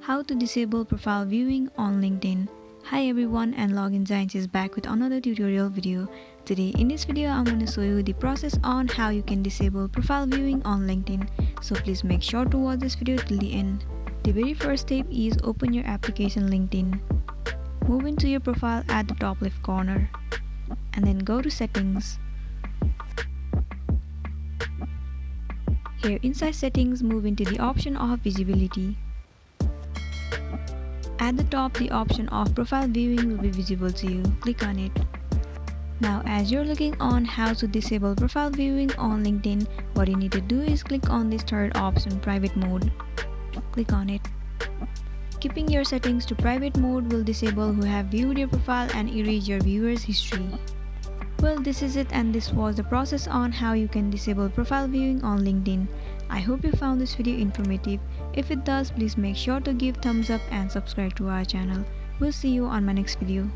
How to disable profile viewing on LinkedIn. Hi everyone, and Login Science is back with another tutorial video. Today in this video I'm going to show you the process on how you can disable profile viewing on LinkedIn. So please make sure to watch this video till the end. The very first step is open your application LinkedIn. Move into your profile at the top left corner and then go to settings. Here inside settings, move into the option of visibility. At the top, the option of profile viewing will be visible to you. Click on it. Now as you're looking on how to disable profile viewing on LinkedIn, what you need to do is click on this third option, private mode. Click on it. Keeping your settings to private mode will disable who have viewed your profile and erase your viewers' history. Well, this is it, and this was the process on how you can disable profile viewing on LinkedIn. I hope you found this video informative. If it does, please make sure to give thumbs up and subscribe to our channel. We'll see you on my next video.